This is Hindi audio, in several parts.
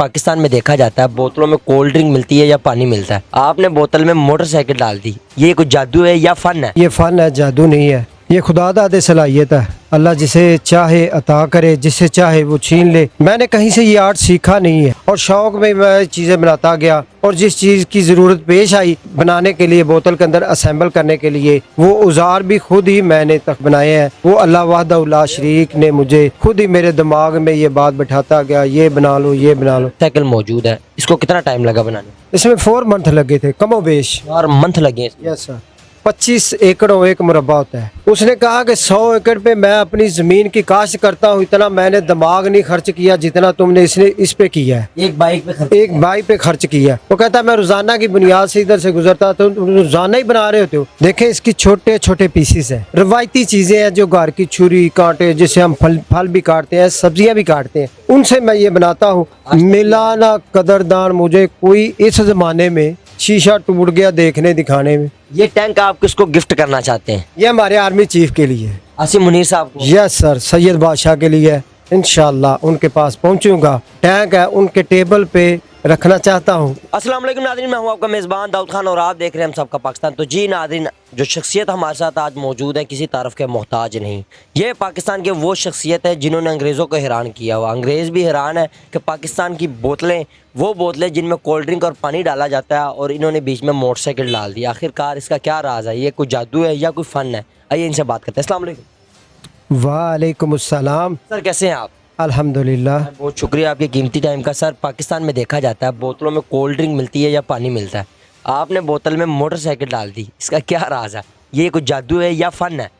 पाकिस्तान में देखा जाता है बोतलों में कोल्ड ड्रिंक मिलती है या पानी मिलता है। आपने बोतल में मोटरसाइकिल डाल दी, ये कोई जादू है या फन है? ये फ़न है, जादू नहीं है। ये खुदा दादे सलाहियत है। अल्लाह जिसे चाहे अता करे, जिसे चाहे वो छीन ले। मैंने कहीं से ये आर्ट सीखा नहीं है और शौक में मैं चीज़ें बनाता गया और जिस चीज़ की ज़रूरत पेश आई बनाने के लिए, बोतल के अंदर असेंबल करने के लिए, वो औजार भी खुद ही मैंने तक बनाए हैं। वो अल्लाह वहदहू ला शरीक ने मुझे खुद ही मेरे दिमाग में ये बात बैठाता गया, ये बना लो, ये बना लो। साइकिल मौजूद है, इसको कितना टाइम लगा बनाने? इसमें 4 मंथ लगे थे, कमो बेश। और मंथ लगे इसमें? Yes sir. 25 एकड़ और 1 मुरब्बा होता है। उसने कहा कि 100 एकड़ पे मैं अपनी जमीन की काश्त करता हूँ, इतना मैंने दिमाग नहीं खर्च किया जितना तुमने इसने इस पे किया है। एक बाइक पे खर्च? एक बाइक पे खर्च किया। वो कहता है मैं रोजाना की बुनियाद से इधर से गुजरता, तो तुम रोजाना ही बना रहे होते हो। देखें इसकी छोटे छोटे पीसीस हैं, रवायती चीजें हैं जो घर की छुरी कांटे, जिससे हम फल भी काटते हैं, सब्जियां भी काटते हैं, उनसे मैं ये बनाता हूँ। मिला ना कदरदान मुझे कोई इस जमाने में, शीशा टूट गया देखने दिखाने में। ये टैंक आप किसको गिफ्ट करना चाहते हैं? ये हमारे आर्मी चीफ के लिए है। आसिम मुनीर साहब को? यस सर, सैयद बादशाह के लिए है। इंशाल्लाह उनके पास पहुंचूंगा। टैंक है उनके टेबल पे रखना चाहता हूँ। अस्सलाम वालेकुम नाज़रीन, मैं हूँ आपका मेज़बान दाऊद खान और आप देख रहे हैं हम सबका पाकिस्तान। तो जी नाज़रीन, जो शख्सियत हमारे साथ आज मौजूद है किसी तारफ़ के मोहताज नहीं। ये पाकिस्तान के वो शख्सियत है जिन्होंने अंग्रेज़ों को हैरान किया हुआ। अंग्रेज़ भी हैरान है कि पाकिस्तान की बोतलें, वो बोतलें जिनमें कोल्ड ड्रिंक और पानी डाला जाता है, और इन्होंने बीच में मोटरसाइकिल डाल दी। आखिरकार इसका क्या राज है? ये कोई जादू है या कोई फ़न है? आइए इनसे बात करते हैं। अस्सलाम वालेकुम। वालेकुम अस्सलाम। सर कैसे हैं आप? अल्हम्दुलिल्लाह। बहुत शुक्रिया आपके कीमती टाइम का। सर पाकिस्तान में देखा जाता है बोतलों में कोल्ड ड्रिंक मिलती है या पानी मिलता है, आपने बोतल में मोटरसाइकिल डाल दी, इसका क्या राज है? ये कोई जादू है या फ़न है?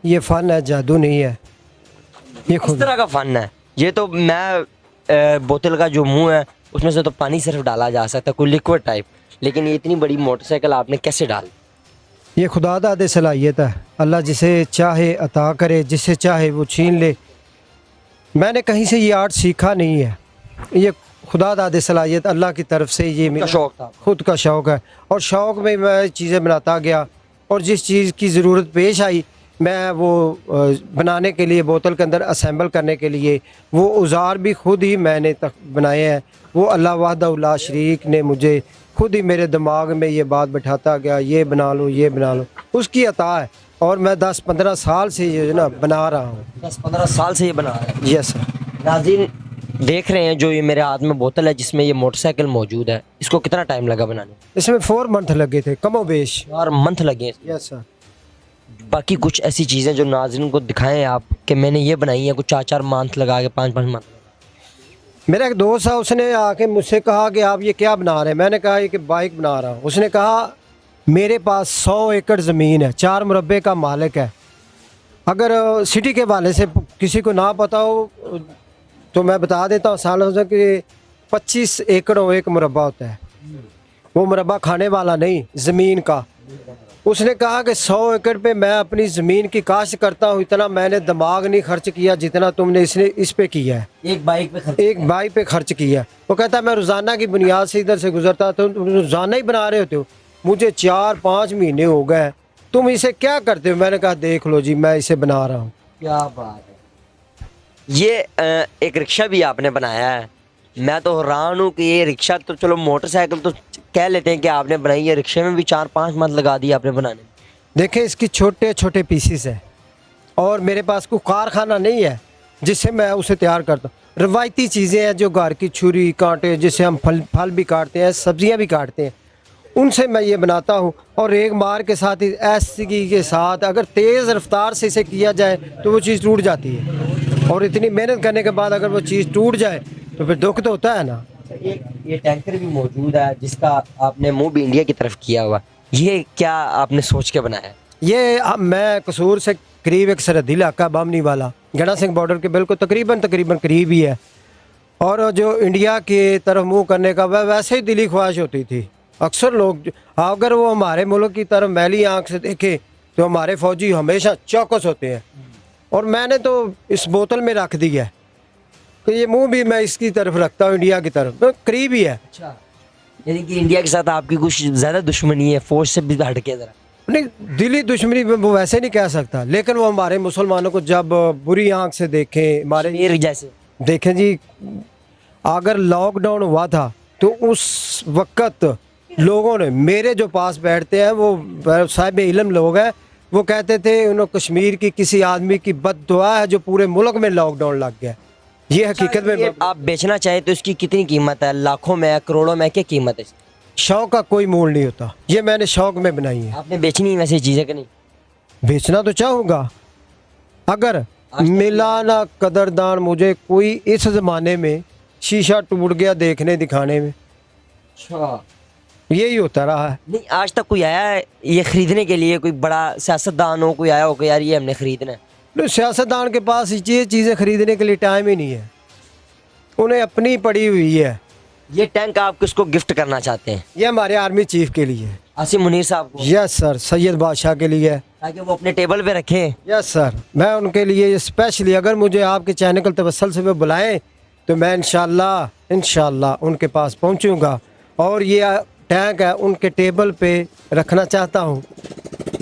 ये फ़न है, जादू नहीं है। ये किस तरह का फ़न है? ये तो मैं बोतल का जो मुंह है उसमें से तो पानी सिर्फ डाला जा सकता है, कोई लिक्विड टाइप, लेकिन ये इतनी बड़ी मोटरसाइकिल आपने कैसे डाल? ये खुदा दादे सलाहियत है। अल्लाह जिसे चाहे अता करे, जिसे चाहे वो छीन ले। मैंने कहीं से ये आर्ट सीखा नहीं है। ये खुदा दादे सलाहियत अल्लाह की तरफ से ये मेरा शौक था? खुद का शौक़ है और शौक़ में मैं चीज़ें बनाता गया और जिस चीज़ की ज़रूरत पेश आई मैं वो बनाने के लिए, बोतल के अंदर असेंबल करने के लिए, वो औजार भी खुद ही मैंने तक बनाए हैं। वो अल्लाह वहदहू ला शरीक ने मुझे खुद ही मेरे दिमाग में ये बात बैठाता गया, ये बना लो, ये बना लो। उसकी अता है और मैं 10-15 साल से ये ना बना रहा हूँ। 10-15 साल से ये बना रहे हैं? Yes sir. नाज़रीन देख रहे हैं जो ये मेरे हाथ में बोतल है जिसमें ये मोटरसाइकिल मौजूद है, इसको कितना टाइम लगा बनाने? इसमें 4 मंथ लगे थे, कमो बेश। और मंथ लगे हैं? Yes sir. बाकी कुछ ऐसी चीज़ें जो नाज़रीन को दिखाएं आप कि मैंने ये बनाई है, कुछ 4-4 मंथ लगा के, 5-5 मंथ। मेरा एक दोस्त है, उसने आके मुझसे कहा कि आप ये क्या बना रहे हैं? मैंने कहा ये कि बाइक बना रहा हूँ। उसने कहा मेरे पास 100 एकड़ ज़मीन है, 4 मुरब्बे का मालिक है। अगर सिटी के वाले से किसी को ना पता हो तो मैं बता देता हूँ, सालों से कि 25 एकड़ और 1 मुरब्बा होता है। वो मुरब्बा खाने वाला नहीं, ज़मीन का। उसने कहा कि 100 एकड़ पे मैं अपनी ज़मीन की काश्त करता हूँ, इतना मैंने दिमाग नहीं खर्च किया जितना तुमने इसने इस पे किया है। एक बाइक पे खर्च? एक बाइक पे खर्च किया। वो कहता है मैं रोज़ाना की बुनियाद से इधर से गुजरता, तो तुम रोज़ाना ही बना रहे होते हो। मुझे 4-5 महीने हो गए, तुम इसे क्या करते हो? मैंने कहा देख लो जी, मैं इसे बना रहा हूँ। क्या बात है। ये एक रिक्शा भी आपने बनाया है। मैं तो हैरान हूँ कि ये रिक्शा तो चलो, मोटरसाइकिल तो कह लेते हैं कि आपने बनाई है, रिक्शे में भी 4-5 मंथ लगा दिए आपने बनाने में। देखें इसकी छोटे छोटे पीसीस हैं और मेरे पास कोई कारखाना नहीं है जिससे मैं उसे तैयार करता हूँ। रवायती चीज़ें हैं जो घर की छुरी कांटे, जिससे हम फल भी काटते हैं, सब्जियां भी काटते हैं, उनसे मैं ये बनाता हूँ। और एक मार के साथ, ऐसी के साथ अगर तेज़ रफ्तार से इसे किया जाए तो वो चीज़ टूट जाती है, और इतनी मेहनत करने के बाद अगर वो चीज़ टूट जाए तो फिर दुख तो होता है ना। ये टैंकर भी मौजूद है जिसका आपने मुंह भी इंडिया की तरफ किया हुआ, ये क्या आपने सोच के बनाया है? ये मैं कसूर से करीब एक सरहदी इलाका बामनी वाला, गणा सिंह बॉर्डर के बिल्कुल तकरीबन करीब ही है। और जो इंडिया की तरफ मुंह करने का वह वैसे ही दिली ख्वाहिश होती थी। अक्सर लोग अगर वो हमारे मुल्क की तरफ मैली आंख से देखे तो हमारे फौजी हमेशा चौकस होते हैं, और मैंने तो इस बोतल में रख दी है तो ये मुंह भी मैं इसकी तरफ रखता हूँ, इंडिया की तरफ, तो करीब ही है। अच्छा, यानी कि इंडिया के साथ आपकी कुछ ज़्यादा दुश्मनी है, फौज से भी हट के ज़रा? नहीं, दिली दुश्मनी वो वैसे नहीं कह सकता, लेकिन वो हमारे मुसलमानों को जब बुरी आंख से देखें, हमारे ये जैसे देखें जी, अगर लॉकडाउन हुआ था तो उस वक्त लोगों ने, मेरे जो पास बैठते हैं वो साहिब इल्म लोग हैं, वो कहते थे उन्होंने कश्मीर की किसी आदमी की बद्दुआ है जो पूरे मुल्क में लॉकडाउन लग गया। ये हकीकत में ये आप बेचना चाहे तो इसकी कितनी कीमत है? लाखों में है, करोड़ों में है? क्या कीमत है इसकी? शौक का कोई मोल नहीं होता, ये मैंने शौक में बनाई है। आपने बेचनी है वैसे चीज़ें कि नहीं? बेचना तो चाहूँगा, अगर मिला ना कदरदान मुझे कोई इस ज़माने में, शीशा टूट गया देखने दिखाने में, अच्छा, यही होता रहा है। नहीं आज तक कोई आया है ये खरीदने के लिए? कोई बड़ा सियासतदान हो, कोई आया हो कि यार ये हमने खरीदना है? नहीं, सियासतदान के पास ये चीज़ें खरीदने के लिए टाइम ही नहीं है, उन्हें अपनी पड़ी हुई है। ये टैंक आप किसको गिफ्ट करना चाहते हैं? ये हमारे आर्मी चीफ के लिए है। आसिम मुनीर साहब को? यस सर, सैयद बादशाह के लिए है। ताकि वो अपने टेबल पे रखें। यस सर, मैं उनके लिए स्पेशली, अगर मुझे आपके चैनल के तवसल से वो बुलाएं तो मैं इंशाल्लाह उनके पास पहुंचूंगा और ये टैंक है उनके टेबल पे रखना चाहता हूं।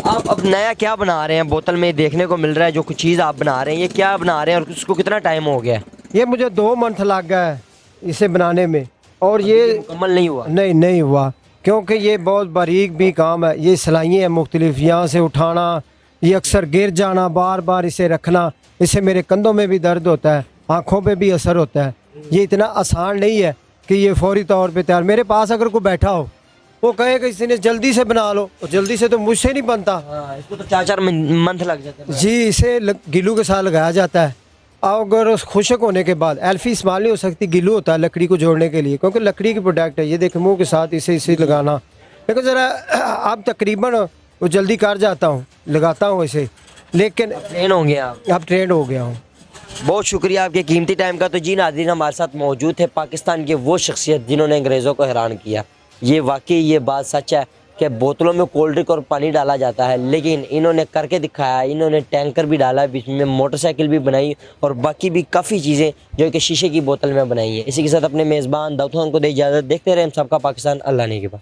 आप अब नया क्या बना रहे हैं? बोतल में देखने को मिल रहा है जो कुछ चीज़ आप बना रहे हैं, ये क्या बना रहे हैं और उसको कितना टाइम हो गया है? ये मुझे 2 मंथ लग गया है इसे बनाने में, और ये मुकम्मल नहीं हुआ? नहीं हुआ, क्योंकि ये बहुत बारीक भी काम है। ये सिलाइयाँ हैं मुख्तलिफ, यहाँ से उठाना, ये अक्सर गिर जाना, बार बार इसे रखना, इससे मेरे कंधों में भी दर्द होता है, आँखों पे भी असर होता है। ये इतना आसान नहीं है कि ये फौरी तौर पे तैयार। मेरे पास अगर कोई बैठा हो वो कहे कि इसने जल्दी से बना लो, और जल्दी से तो मुझसे नहीं बनता। हाँ, इसको तो 4-4 मंथ लग जाते हैं। जी, इसे गिलू के साथ लगाया जाता है, और अगर उस खुशक होने के बाद एल्फी इस्तेमाल नहीं हो सकती, गिलू होता है लकड़ी को जोड़ने के लिए, क्योंकि लकड़ी की प्रोडक्ट है। ये देखें मुंह के साथ इसे लगाना, लेकिन ज़रा अब तकरीबन वो जल्दी कर जाता हूँ, लगाता हूँ इसे, लेकिन ट्रेन होंगे आप? अब ट्रेंड हो गया हूँ। बहुत शुक्रिया आपके कीमती टाइम का। तो जी नाज़रीन, हमारे साथ मौजूद थे पाकिस्तान के वो शख्सियत जिन्होंने अंग्रेज़ों को हैरान किया। ये वाकई ये बात सच है कि बोतलों में कोल्ड ड्रिंक और पानी डाला जाता है, लेकिन इन्होंने करके दिखाया। इन्होंने टैंकर भी डाला, बीच में मोटरसाइकिल भी बनाई और बाकी भी काफ़ी चीज़ें जो कि शीशे की बोतल में बनाई है। इसी के साथ अपने मेज़बान दाऊद खान को दे इजाज़त। देखते रहे हम सबका पाकिस्तान। अल्लाह ने के बाद।